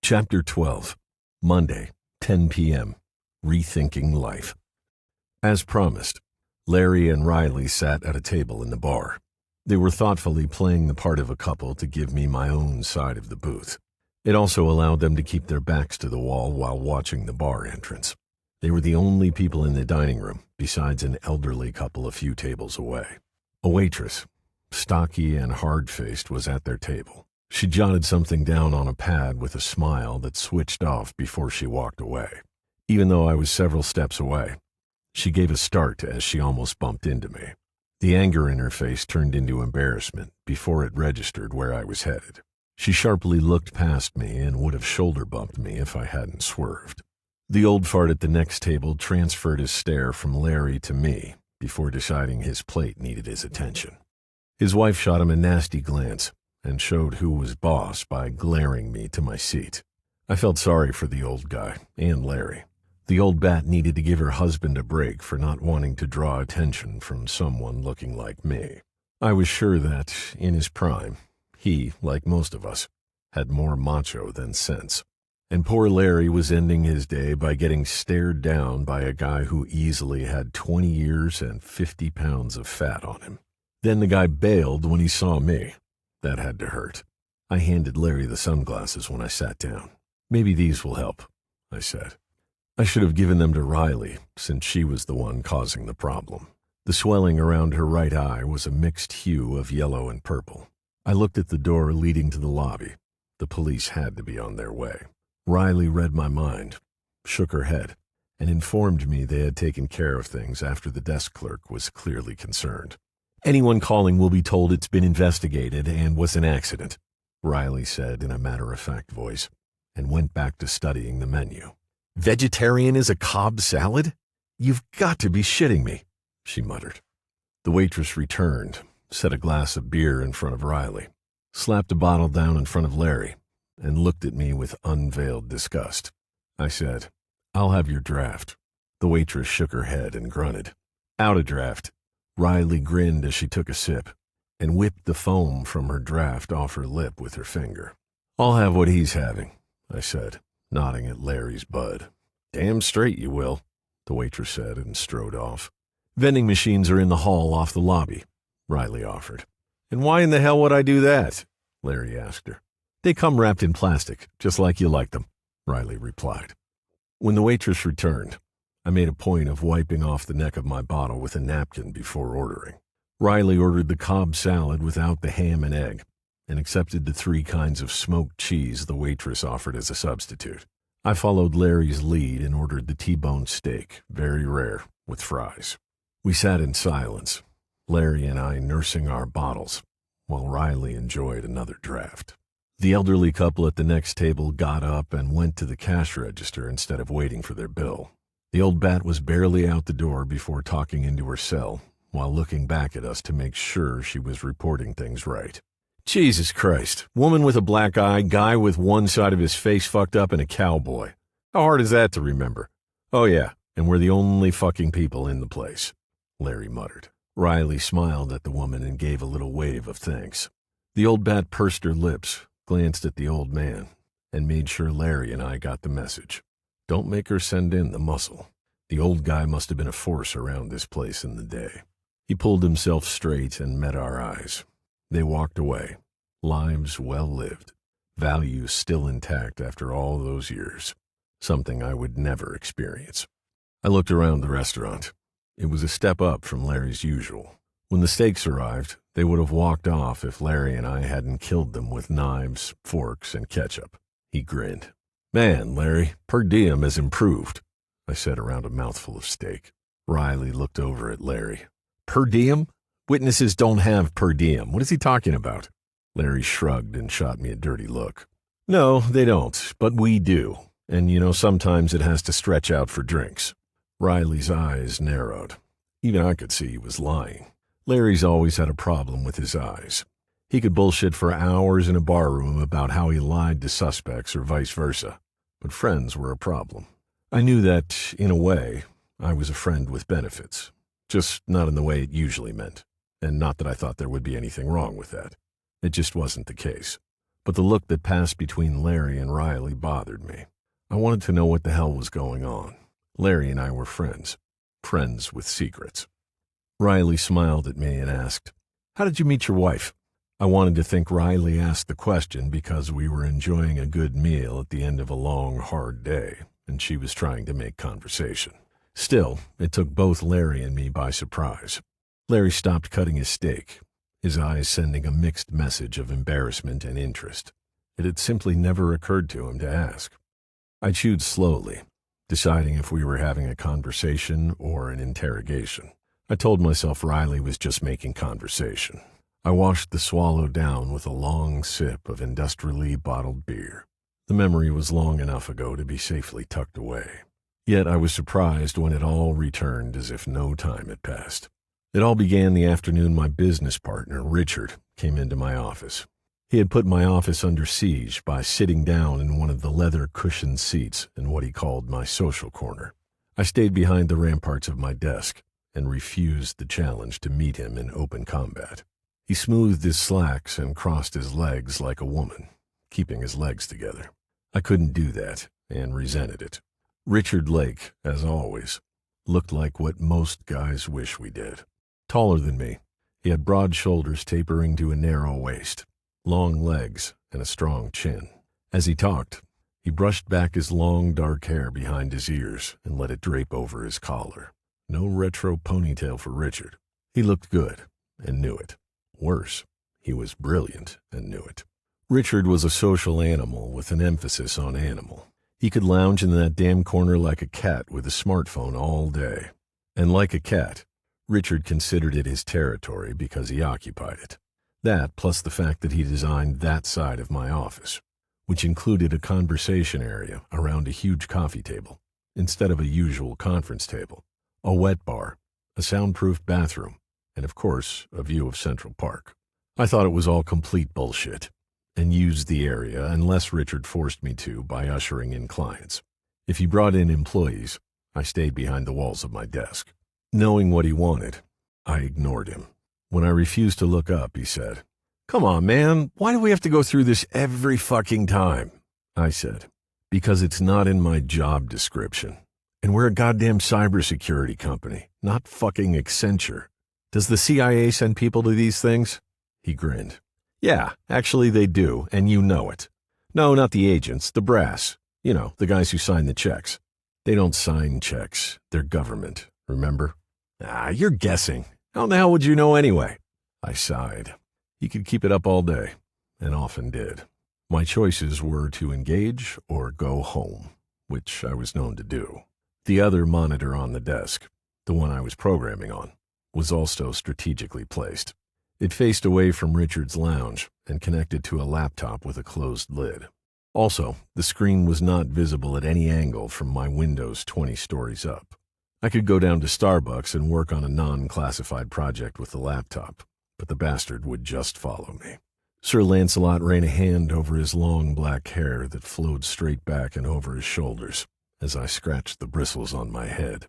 Chapter 12, Monday, 10 p.m., Rethinking Life. As promised, Larry and Riley sat at a table in the bar. They were thoughtfully playing the part of a couple to give me my own side of the booth. It also allowed them to keep their backs to the wall while watching the bar entrance. They were the only people in the dining room, besides an elderly couple a few tables away. A waitress, stocky and hard-faced, was at their table. She jotted something down on a pad with a smile that switched off before she walked away. Even though I was several steps away, she gave a start as she almost bumped into me. The anger in her face turned into embarrassment before it registered where I was headed. She sharply looked past me and would have shoulder-bumped me if I hadn't swerved. The old fart at the next table transferred his stare from Larry to me before deciding his plate needed his attention. His wife shot him a nasty glance and showed who was boss by glaring me to my seat. I felt sorry for the old guy and Larry. The old bat needed to give her husband a break for not wanting to draw attention from someone looking like me. I was sure that, in his prime, he, like most of us, had more macho than sense. And poor Larry was ending his day by getting stared down by a guy who easily had 20 years and 50 pounds of fat on him. Then the guy bailed when he saw me. That had to hurt. I handed Larry the sunglasses when I sat down. "Maybe these will help," I said. I should have given them to Riley, since she was the one causing the problem. The swelling around her right eye was a mixed hue of yellow and purple. I looked at the door leading to the lobby. The police had to be on their way. Riley read my mind, shook her head, and informed me they had taken care of things after the desk clerk was clearly concerned. "Anyone calling will be told it's been investigated and was an accident," Riley said in a matter-of-fact voice, and went back to studying the menu. "Vegetarian is a Cobb salad? You've got to be shitting me," she muttered. The waitress returned, set a glass of beer in front of Riley, slapped a bottle down in front of Larry, and looked at me with unveiled disgust. I said, "I'll have your draft." The waitress shook her head and grunted. "Out of draft." Riley grinned as she took a sip and whipped the foam from her draft off her lip with her finger. "I'll have what he's having," I said, nodding at Larry's bud. "Damn straight you will," the waitress said and strode off. "Vending machines are in the hall off the lobby," Riley offered. "And why in the hell would I do that?" Larry asked her. "They come wrapped in plastic, just like you like them," Riley replied. When the waitress returned, I made a point of wiping off the neck of my bottle with a napkin before ordering. Riley ordered the Cobb salad without the ham and egg, and accepted the 3 kinds of smoked cheese the waitress offered as a substitute. I followed Larry's lead and ordered the T-bone steak, very rare, with fries. We sat in silence, Larry and I nursing our bottles, while Riley enjoyed another draft. The elderly couple at the next table got up and went to the cash register instead of waiting for their bill. The old bat was barely out the door before talking into her cell, while looking back at us to make sure she was reporting things right. "Jesus Christ, woman with a black eye, guy with one side of his face fucked up, and a cowboy. How hard is that to remember? Oh yeah, and we're the only fucking people in the place," Larry muttered. Riley smiled at the woman and gave a little wave of thanks. The old bat pursed her lips, glanced at the old man, and made sure Larry and I got the message. Don't make her send in the muscle. The old guy must have been a force around this place in the day. He pulled himself straight and met our eyes. They walked away, lives well lived, values still intact after all those years, something I would never experience. I looked around the restaurant. It was a step up from Larry's usual. When the steaks arrived, they would have walked off if Larry and I hadn't killed them with knives, forks, and ketchup. He grinned. "Man, Larry, per diem has improved," I said around a mouthful of steak. Riley looked over at Larry. "Per diem? Witnesses don't have per diem. What is he talking about?" Larry shrugged and shot me a dirty look. "No, they don't, but we do. And sometimes it has to stretch out for drinks." Riley's eyes narrowed. Even I could see he was lying. Larry's always had a problem with his eyes. He could bullshit for hours in a barroom about how he lied to suspects or vice versa, but friends were a problem. I knew that, in a way, I was a friend with benefits, just not in the way it usually meant, and not that I thought there would be anything wrong with that. It just wasn't the case. but the look that passed between Larry and Riley bothered me. I wanted to know what the hell was going on. Larry and I were friends. Friends with secrets. Riley smiled at me and asked, "How did you meet your wife?" I wanted to think Riley asked the question because we were enjoying a good meal at the end of a long, hard day, and she was trying to make conversation. Still, it took both Larry and me by surprise. Larry stopped cutting his steak, his eyes sending a mixed message of embarrassment and interest. It had simply never occurred to him to ask. I chewed slowly, deciding if we were having a conversation or an interrogation. I told myself Riley was just making conversation. I washed the swallow down with a long sip of industrially bottled beer. The memory was long enough ago to be safely tucked away. Yet I was surprised when it all returned as if no time had passed. It all began the afternoon my business partner, Richard, came into my office. He had put my office under siege by sitting down in one of the leather cushioned seats in what he called my social corner. I stayed behind the ramparts of my desk and refused the challenge to meet him in open combat. He smoothed his slacks and crossed his legs like a woman, keeping his legs together. I couldn't do that and resented it. Richard Lake, as always, looked like what most guys wish we did. Taller than me, he had broad shoulders tapering to a narrow waist, long legs, and a strong chin. As he talked, he brushed back his long dark hair behind his ears and let it drape over his collar. No retro ponytail for Richard. He looked good and knew it. Worse, he was brilliant and knew it. Richard was a social animal with an emphasis on animal. He could lounge in that damn corner like a cat with a smartphone all day. And like a cat, Richard considered it his territory because he occupied it. That, plus the fact that he designed that side of my office, which included a conversation area around a huge coffee table, instead of a usual conference table, a wet bar, a soundproofed bathroom, and of course, a view of Central Park. I thought it was all complete bullshit, and used the area unless Richard forced me to by ushering in clients. If he brought in employees, I stayed behind the walls of my desk. Knowing what he wanted, I ignored him. When I refused to look up, he said, "Come on, man, why do we have to go through this every fucking time?" I said, "Because it's not in my job description. And we're a goddamn cybersecurity company, not fucking Accenture. Does the CIA send people to these things?" He grinned. "Yeah, actually they do, and you know it. No, not the agents, the brass. You know, the guys who sign the checks. They don't sign checks. They're government, remember?" "Ah, you're guessing. How the hell would you know anyway?" I sighed. He could keep it up all day, and often did. My choices were to engage or go home, which I was known to do. The other monitor on the desk, the one I was programming on, was also strategically placed. It faced away from Richard's lounge and connected to a laptop with a closed lid. Also, the screen was not visible at any angle from my windows 20 stories up. I could go down to Starbucks and work on a non-classified project with the laptop, but the bastard would just follow me. Sir Lancelot ran a hand over his long black hair that flowed straight back and over his shoulders as I scratched the bristles on my head,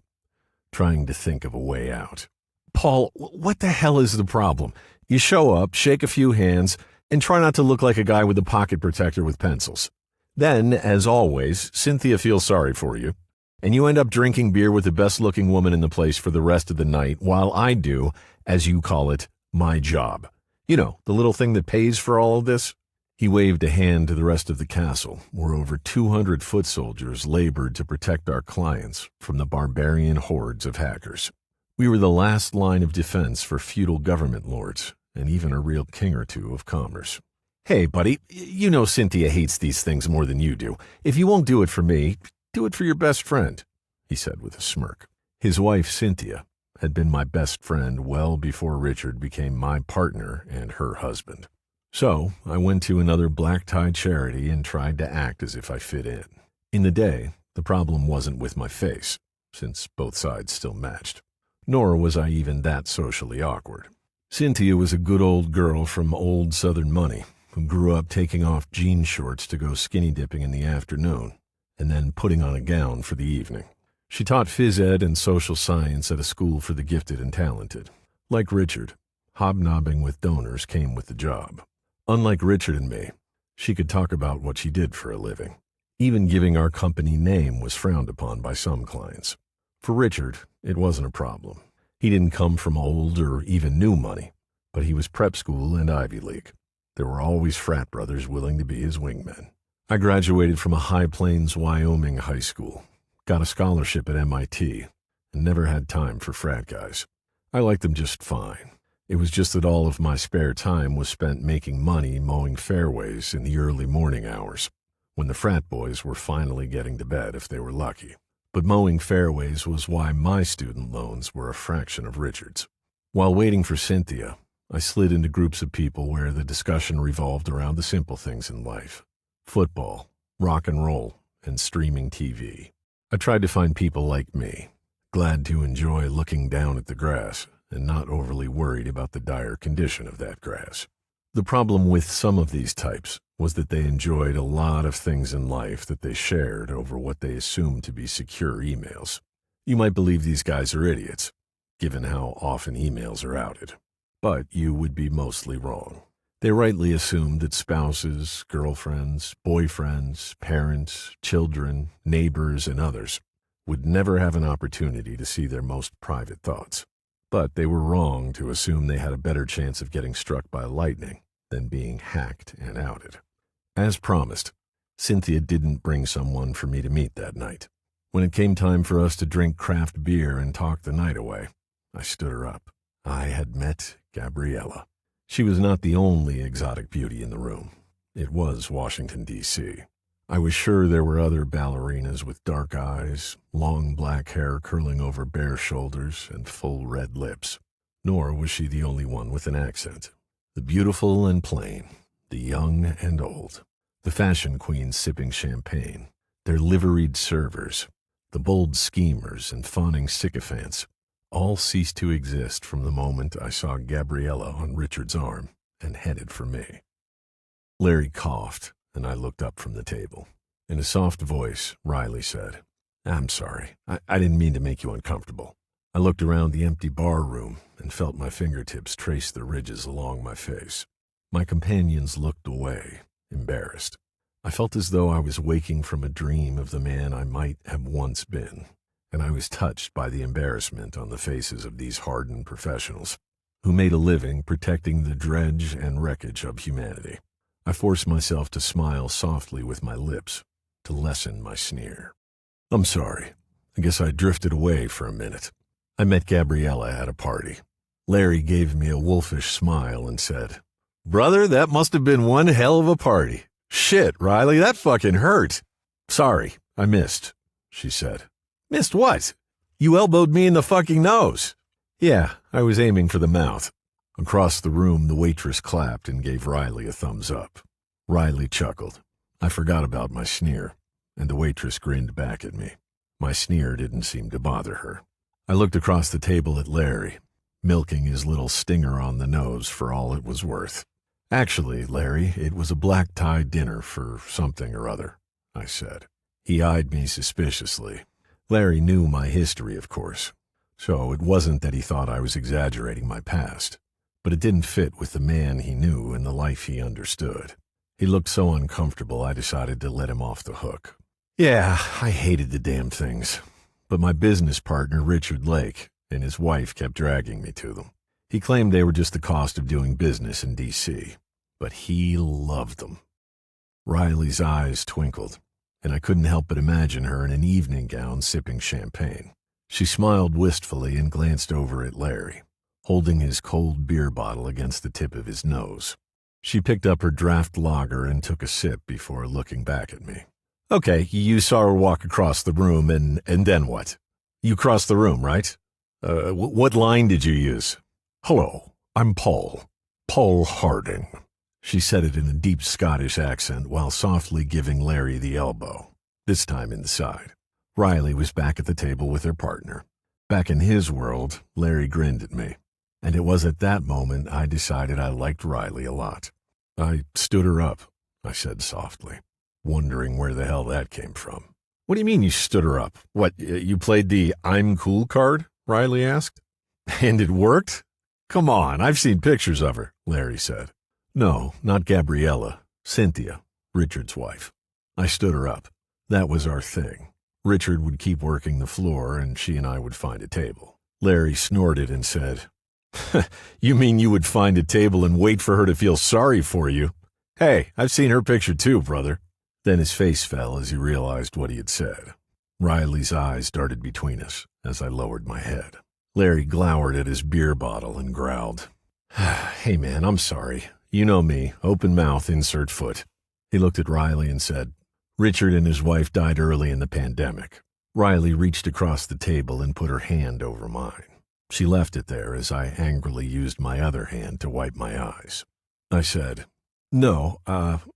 trying to think of a way out. "Paul, what the hell is the problem? You show up, shake a few hands, and try not to look like a guy with a pocket protector with pencils. Then, as always, Cynthia feels sorry for you, and you end up drinking beer with the best-looking woman in the place for the rest of the night while I do, as you call it, my job. You know, the little thing that pays for all of this?" He waved a hand to the rest of the castle, where over 200 foot soldiers labored to protect our clients from the barbarian hordes of hackers. We were the last line of defense for feudal government lords, and even a real king or two of commerce. "Hey, buddy, you know Cynthia hates these things more than you do. If you won't do it for me, do it for your best friend," he said with a smirk. His wife, Cynthia, had been my best friend well before Richard became my partner and her husband. So I went to another black-tie charity and tried to act as if I fit in. In the day, the problem wasn't with my face, since both sides still matched. Nor was I even that socially awkward. Cynthia was a good old girl from old Southern money who grew up taking off jean shorts to go skinny dipping in the afternoon and then putting on a gown for the evening. She taught phys ed and social science at a school for the gifted and talented. Like Richard, hobnobbing with donors came with the job. Unlike Richard and me, She could talk about what she did for a living. Even giving our company name was frowned upon by some clients. For Richard, it wasn't a problem. He didn't come from old or even new money, but he was prep school and Ivy League. There were always frat brothers willing to be his wingmen. I graduated from a High Plains, Wyoming high school, got a scholarship at MIT, and never had time for frat guys. I liked them just fine. It was just that all of my spare time was spent making money mowing fairways in the early morning hours, when the frat boys were finally getting to bed if they were lucky. But mowing fairways was why my student loans were a fraction of Richard's. While waiting for Cynthia, I slid into groups of people where the discussion revolved around the simple things in life: football, rock and roll, and streaming TV. I tried to find people like me, glad to enjoy looking down at the grass and not overly worried about the dire condition of that grass. The problem with some of these types was that they enjoyed a lot of things in life that they shared over what they assumed to be secure emails. You might believe these guys are idiots, given how often emails are outed. But you would be mostly wrong. They rightly assumed that spouses, girlfriends, boyfriends, parents, children, neighbors, and others would never have an opportunity to see their most private thoughts. But they were wrong to assume they had a better chance of getting struck by lightning than being hacked and outed. As promised, Cynthia didn't bring someone for me to meet that night. When it came time for us to drink craft beer and talk the night away, I stood her up. I had met Gabriella. She was not the only exotic beauty in the room. It was Washington, D.C. I was sure there were other ballerinas with dark eyes, long black hair curling over bare shoulders, and full red lips. Nor was she the only one with an accent. The beautiful and plain, the young and old, the fashion queens sipping champagne, their liveried servers, the bold schemers and fawning sycophants, all ceased to exist from the moment I saw Gabriella on Richard's arm and headed for me. Larry coughed, and I looked up from the table. In a soft voice, Riley said, "I'm sorry. I didn't mean to make you uncomfortable." I looked around the empty bar room and felt my fingertips trace the ridges along my face. My companions looked away, embarrassed. I felt as though I was waking from a dream of the man I might have once been, and I was touched by the embarrassment on the faces of these hardened professionals who made a living protecting the dredge and wreckage of humanity. I forced myself to smile softly with my lips to lessen my sneer. "I'm sorry. I guess I drifted away for a minute." I met Gabriella at a party. Larry gave me a wolfish smile and said, "Brother, that must have been one hell of a party. Shit, Riley, that fucking hurt." "Sorry, I missed," she said. "Missed what? You elbowed me in the fucking nose." "Yeah, I was aiming for the mouth." Across the room, the waitress clapped and gave Riley a thumbs up. Riley chuckled. I forgot about my sneer, and the waitress grinned back at me. My sneer didn't seem to bother her. I looked across the table at Larry, milking his little stinger on the nose for all it was worth. "Actually, Larry, it was a black-tie dinner for something or other," I said. He eyed me suspiciously. Larry knew my history, of course, so it wasn't that he thought I was exaggerating my past, but it didn't fit with the man he knew and the life he understood. He looked so uncomfortable I decided to let him off the hook. "Yeah, I hated the damn things, but my business partner, Richard Lake, and his wife kept dragging me to them. He claimed they were just the cost of doing business in D.C., but he loved them." Riley's eyes twinkled, and I couldn't help but imagine her in an evening gown sipping champagne. She smiled wistfully and glanced over at Larry, holding his cold beer bottle against the tip of his nose. She picked up her draft lager and took a sip before looking back at me. "Okay, you saw her walk across the room, and then what? You crossed the room, right? What line did you use?" "Hello, I'm Paul Harding." She said it in a deep Scottish accent while softly giving Larry the elbow, this time in the side. Riley was back at the table with her partner. Back in his world, Larry grinned at me, and it was at that moment I decided I liked Riley a lot. "I stood her up," I said softly, wondering where the hell that came from. "What do you mean you stood her up? What, you played the 'I'm cool' card?" Riley asked. "And it worked?" "Come on, I've seen pictures of her," Larry said. "No, not Gabriella. Cynthia. Richard's wife. I stood her up. That was our thing. Richard would keep working the floor, and she and I would find a table. Larry snorted and said, "You mean you would find a table and wait for her to feel sorry for you? Hey, I've seen her picture too, brother." Then his face fell as he realized what he had said. Riley's eyes darted between us as I lowered my head. Larry glowered at his beer bottle and growled, "Hey man, I'm sorry. You know me, open mouth, insert foot." He looked at Riley and said, "Richard and his wife died early in the pandemic." Riley reached across the table and put her hand over mine. She left it there as I angrily used my other hand to wipe my eyes. I said, "No,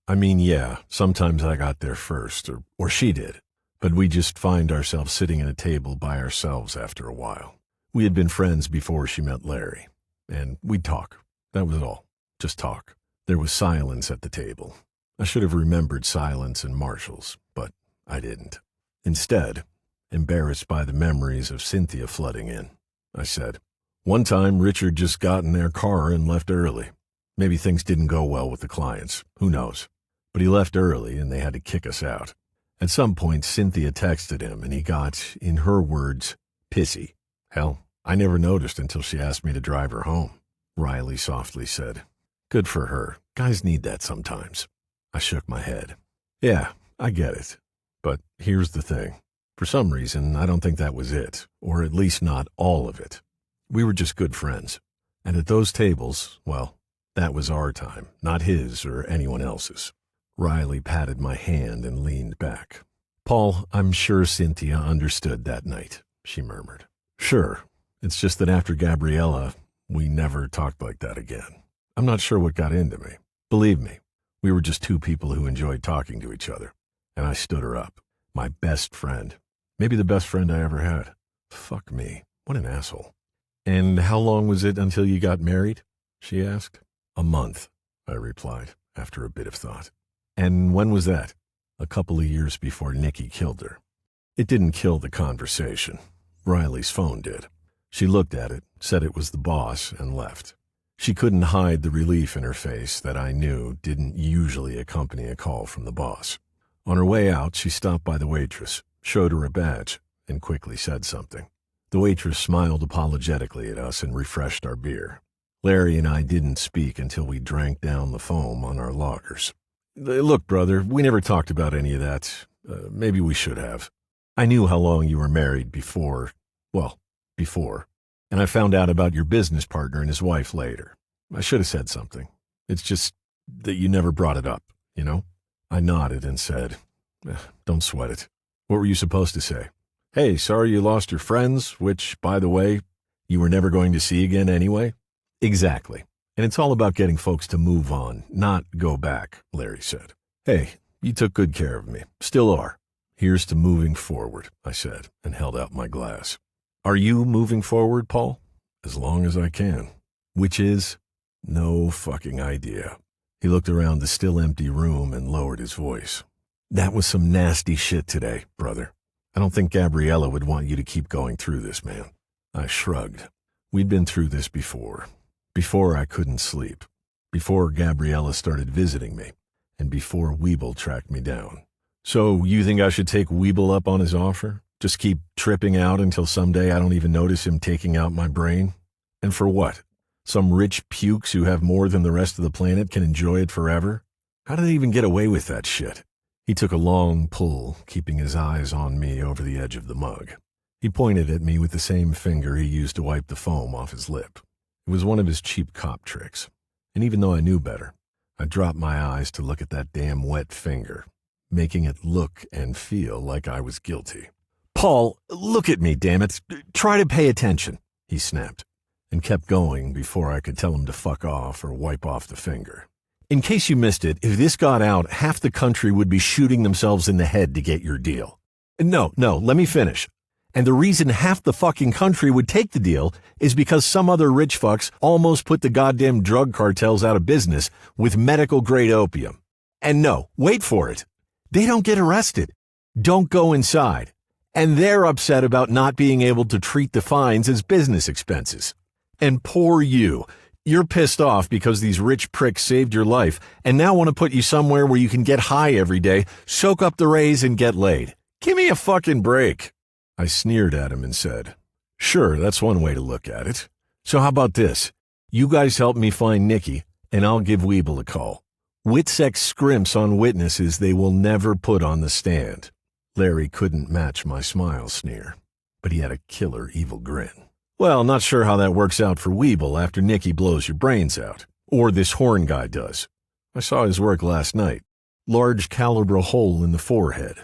yeah, sometimes I got there first, or she did. But we just find ourselves sitting at a table by ourselves after a while. We had been friends before she met Larry, and we'd talk. That was all. Just talk." There was silence at the table. I should have remembered silence and Marshall's, but I didn't. Instead, embarrassed by the memories of Cynthia flooding in, I said, "One time Richard just got in their car and left early. Maybe things didn't go well with the clients. Who knows? But he left early and they had to kick us out. At some point, Cynthia texted him and he got, in her words, pissy. Hell, I never noticed until she asked me to drive her home." Riley softly said, "Good for her. Guys need that sometimes." I shook my head. "Yeah, I get it. But here's the thing. For some reason, I don't think that was it, or at least not all of it. We were just good friends. And at those tables, well, that was our time, not his or anyone else's." Riley patted my hand and leaned back. "Paul, I'm sure Cynthia understood that night," she murmured. "Sure. It's just that after Gabriella, we never talked like that again. I'm not sure what got into me. Believe me, we were just two people who enjoyed talking to each other." And I stood her up. My best friend. Maybe the best friend I ever had. Fuck me. What an asshole. "And how long was it until you got married?" she asked. "A month," I replied, after a bit of thought. "And when was that?" "A couple of years before Nikki killed her." It didn't kill the conversation. Riley's phone did. She looked at it, said it was the boss, and left. She couldn't hide the relief in her face that I knew didn't usually accompany a call from the boss. On her way out, she stopped by the waitress, showed her a badge, and quickly said something. The waitress smiled apologetically at us and refreshed our beer. Larry and I didn't speak until we drank down the foam on our lagers. "Look, brother, we never talked about any of that. Maybe we should have. I knew how long you were married before, and I found out about your business partner and his wife later. I should have said something. It's just that you never brought it up, you know?" I nodded and said, "Don't sweat it. What were you supposed to say? Hey, sorry you lost your friends, which, by the way, you were never going to see again anyway?" "Exactly. And it's all about getting folks to move on, not go back," Larry said. "Hey, you took good care of me. Still are. Here's to moving forward," I said, and held out my glass. "Are you moving forward, Paul?" "As long as I can." "Which is?" "No fucking idea." He looked around the still empty room and lowered his voice. "That was some nasty shit today, brother. I don't think Gabriella would want you to keep going through this, man." I shrugged. We'd been through this before. Before I couldn't sleep. Before Gabriella started visiting me. And before Weeble tracked me down. "So you think I should take Weeble up on his offer? Just keep tripping out until someday I don't even notice him taking out my brain? And for what? Some rich pukes who have more than the rest of the planet can enjoy it forever? How do they even get away with that shit?" He took a long pull, keeping his eyes on me over the edge of the mug. He pointed at me with the same finger he used to wipe the foam off his lip. It was one of his cheap cop tricks. And even though I knew better, I dropped my eyes to look at that damn wet finger, making it look and feel like I was guilty. "Paul, look at me, damn it. Try to pay attention," he snapped, and kept going before I could tell him to fuck off or wipe off the finger. "In case you missed it, if this got out, half the country would be shooting themselves in the head to get your deal." No, let me finish. "And the reason half the fucking country would take the deal is because some other rich fucks almost put the goddamn drug cartels out of business with medical-grade opium. And no, wait for it. They don't get arrested. Don't go inside. And they're upset about not being able to treat the fines as business expenses. And poor you, You're pissed off because these rich pricks saved your life and now want to put you somewhere where you can get high every day, soak up the rays, and get laid. Give me a fucking break. I sneered at him and said, sure, that's one way to look at it. So how about this? You guys help me find Nikki, and I'll give Weeble a call. Witsex scrimps on witnesses they will never put on the stand. Larry couldn't match my smile sneer, but he had a killer evil grin. Well, not sure how that works out for Weeble after Nikki blows your brains out. Or this Horn guy does. I saw his work last night. Large caliber hole in the forehead.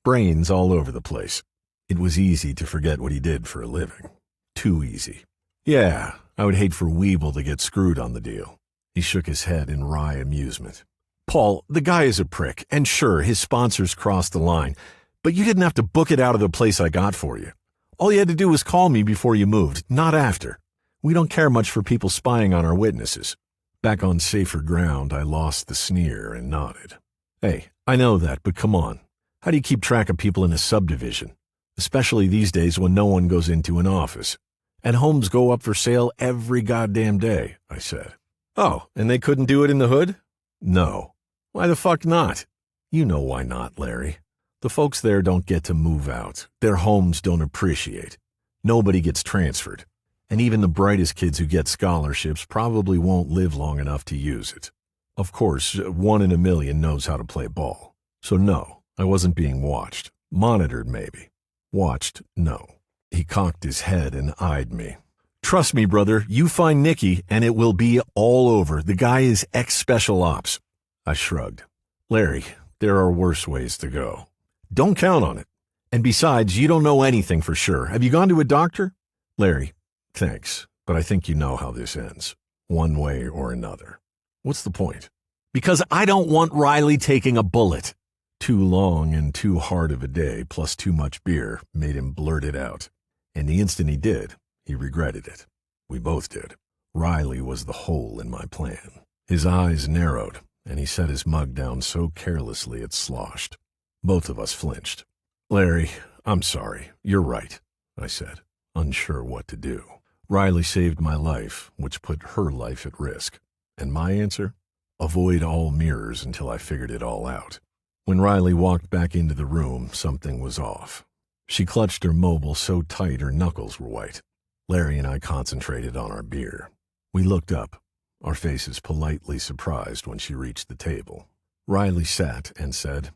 Brains all over the place. It was easy to forget what he did for a living. Too easy. Yeah, I would hate for Weeble to get screwed on the deal. He shook his head in wry amusement. Paul, the guy is a prick, and sure, his sponsors crossed the line, but you didn't have to book it out of the place I got for you. All you had to do was call me before you moved, not after. We don't care much for people spying on our witnesses. Back on safer ground, I lost the sneer and nodded. Hey, I know that, but come on. How do you keep track of people in a subdivision? Especially these days when no one goes into an office. And homes go up for sale every goddamn day, I said. Oh, and they couldn't do it in the hood? No. Why the fuck not? You know why not, Larry. The folks there don't get to move out. Their homes don't appreciate. Nobody gets transferred. And even the brightest kids who get scholarships probably won't live long enough to use it. Of course, 1 in a million knows how to play ball. So no, I wasn't being watched. Monitored, maybe. Watched, no. He cocked his head and eyed me. Trust me, brother, you find Nikki and it will be all over. The guy is ex-special ops. I shrugged. Larry, there are worse ways to go. Don't count on it. And besides, you don't know anything for sure. Have you gone to a doctor? Larry, thanks, but I think you know how this ends. One way or another. What's the point? Because I don't want Riley taking a bullet. Too long and too hard of a day, plus too much beer, made him blurt it out. And the instant he did, he regretted it. We both did. Riley was the hole in my plan. His eyes narrowed, and he set his mug down so carelessly it sloshed. Both of us flinched. Larry, I'm sorry. You're right, I said, unsure what to do. Riley saved my life, which put her life at risk. And my answer? Avoid all mirrors until I figured it all out. When Riley walked back into the room, something was off. She clutched her mobile so tight her knuckles were white. Larry and I concentrated on our beer. We looked up, our faces politely surprised when she reached the table. Riley sat and said,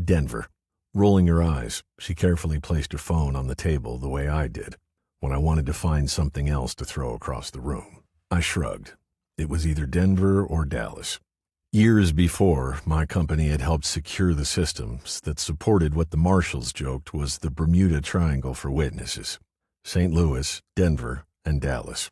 Denver. Rolling her eyes, she carefully placed her phone on the table the way I did, when I wanted to find something else to throw across the room. I shrugged. It was either Denver or Dallas. Years before, my company had helped secure the systems that supported what the marshals joked was the Bermuda Triangle for witnesses. St. Louis, Denver, and Dallas.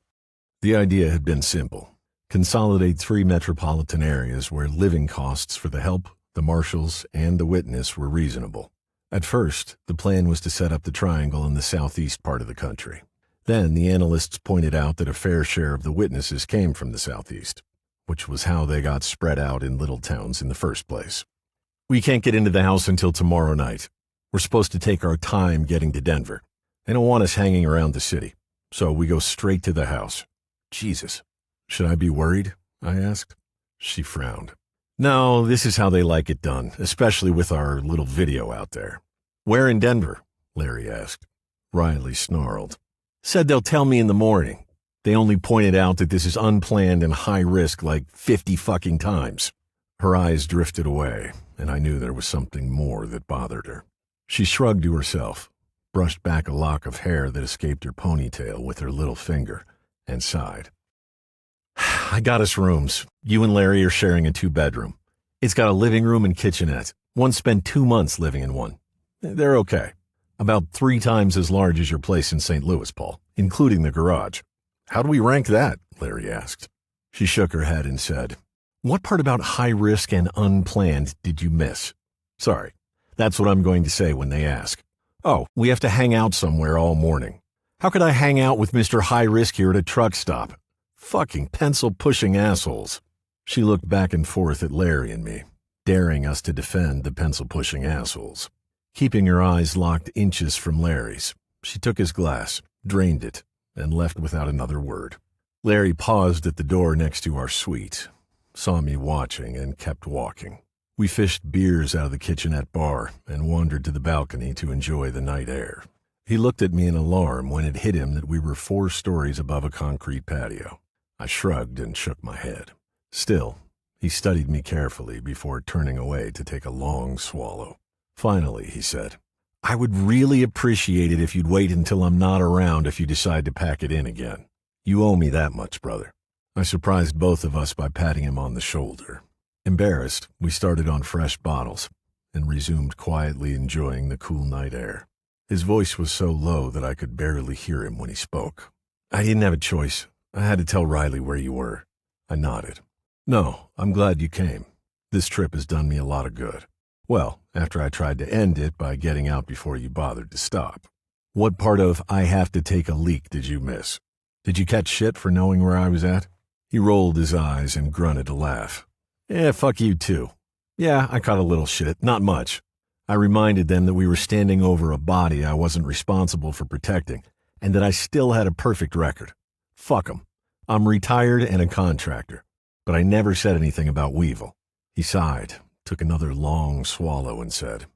The idea had been simple. Consolidate 3 metropolitan areas where living costs for the help, the marshals, and the witness were reasonable. At first, the plan was to set up the triangle in the southeast part of the country. Then the analysts pointed out that a fair share of the witnesses came from the southeast, which was how they got spread out in little towns in the first place. We can't get into the house until tomorrow night. We're supposed to take our time getting to Denver. They don't want us hanging around the city, so we go straight to the house. Jesus, should I be worried? I asked. She frowned. No, this is how they like it done, especially with our little video out there. Where in Denver? Larry asked. Riley snarled. Said they'll tell me in the morning. They only pointed out that this is unplanned and high risk like 50 fucking times. Her eyes drifted away, and I knew there was something more that bothered her. She shrugged to herself, brushed back a lock of hair that escaped her ponytail with her little finger, and sighed. I got us rooms. You and Larry are sharing a 2-bedroom. It's got a living room and kitchenette. One spent 2 months living in one. They're okay. About 3 times as large as your place in St. Louis, Paul, including the garage. How do we rank that? Larry asked. She shook her head and said, What part about high risk and unplanned did you miss? Sorry, that's what I'm going to say when they ask. Oh, we have to hang out somewhere all morning. How could I hang out with Mr. High Risk here at a truck stop? Fucking pencil-pushing assholes. She looked back and forth at Larry and me, daring us to defend the pencil-pushing assholes. Keeping her eyes locked inches from Larry's, she took his glass, drained it, and left without another word. Larry paused at the door next to our suite, saw me watching, and kept walking. We fished beers out of the kitchenette bar and wandered to the balcony to enjoy the night air. He looked at me in alarm when it hit him that we were 4 stories above a concrete patio. I shrugged and shook my head. Still, he studied me carefully before turning away to take a long swallow. Finally, he said, "I would really appreciate it if you'd wait until I'm not around if you decide to pack it in again. You owe me that much, brother." I surprised both of us by patting him on the shoulder. Embarrassed, we started on fresh bottles and resumed quietly enjoying the cool night air. His voice was so low that I could barely hear him when he spoke. "I didn't have a choice. I had to tell Riley where you were." I nodded. "No, I'm glad you came. This trip has done me a lot of good. Well, after I tried to end it by getting out before you bothered to stop. What part of 'I have to take a leak' did you miss? Did you catch shit for knowing where I was at?" He rolled his eyes and grunted a laugh. Fuck you too. Yeah, I caught a little shit, not much. I reminded them that we were standing over a body I wasn't responsible for protecting, and that I still had a perfect record. Fuck 'em. I'm retired and a contractor, but I never said anything about Weevil. He sighed, took another long swallow, and said,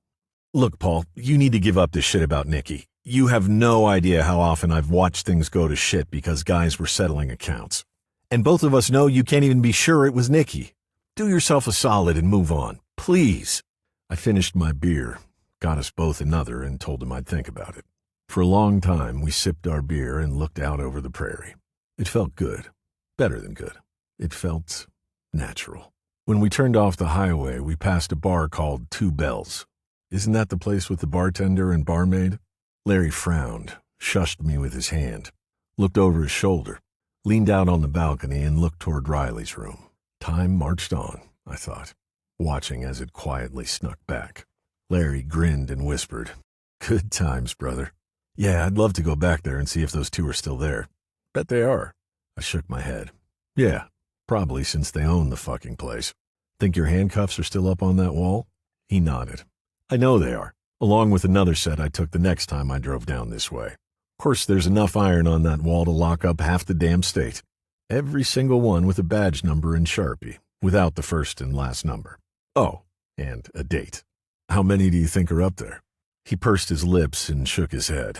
"Look, Paul, you need to give up this shit about Nikki. You have no idea how often I've watched things go to shit because guys were settling accounts. And both of us know you can't even be sure it was Nikki. Do yourself a solid and move on, please." I finished my beer, got us both another, and told him I'd think about it. For a long time, we sipped our beer and looked out over the prairie. It felt good. Better than good. It felt natural. When we turned off the highway, we passed a bar called Two Bells. Isn't that the place with the bartender and barmaid? Larry frowned, shushed me with his hand, looked over his shoulder, leaned out on the balcony, and looked toward Riley's room. Time marched on, I thought, watching as it quietly snuck back. Larry grinned and whispered, "Good times, brother. Yeah, I'd love to go back there and see if those two are still there. Bet they are." I shook my head. "Yeah, probably, since they own the fucking place. Think your handcuffs are still up on that wall?" He nodded. "I know they are, along with another set I took the next time I drove down this way. Of course, there's enough iron on that wall to lock up half the damn state. Every single one with a badge number in Sharpie, without the first and last number. Oh, and a date. How many do you think are up there?" He pursed his lips and shook his head.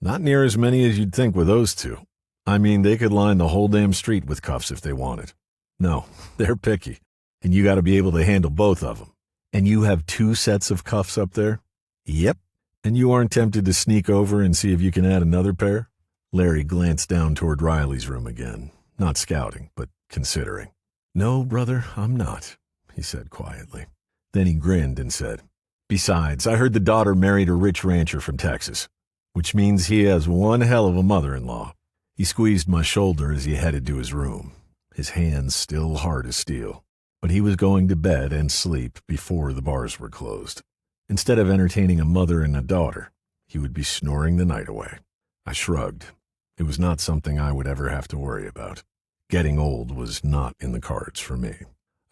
"Not near as many as you'd think with those two. I mean, they could line the whole damn street with cuffs if they wanted. No, they're picky, and you gotta be able to handle both of them. And you have 2 sets of cuffs up there?" "Yep. And you aren't tempted to sneak over and see if you can add another pair?" Larry glanced down toward Riley's room again, not scouting, but considering. "No, brother, I'm not," he said quietly. Then he grinned and said, "Besides, I heard the daughter married a rich rancher from Texas, which means he has one hell of a mother-in-law." He squeezed my shoulder as he headed to his room, his hands still hard as steel. But he was going to bed and sleep before the bars were closed. Instead of entertaining a mother and a daughter, he would be snoring the night away. I shrugged. It was not something I would ever have to worry about. Getting old was not in the cards for me.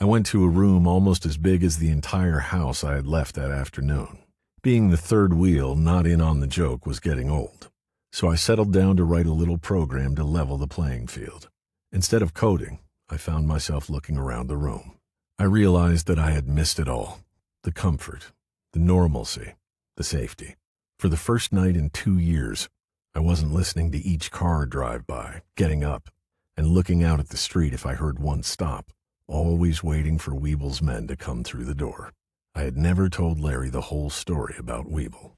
I went to a room almost as big as the entire house I had left that afternoon. Being the third wheel not in on the joke was getting old. So I settled down to write a little program to level the playing field. Instead of coding, I found myself looking around the room. I realized that I had missed it all. The comfort, the normalcy, the safety. For the first night in 2 years, I wasn't listening to each car drive by, getting up, and looking out at the street if I heard one stop, always waiting for Weeble's men to come through the door. I had never told Larry the whole story about Weeble.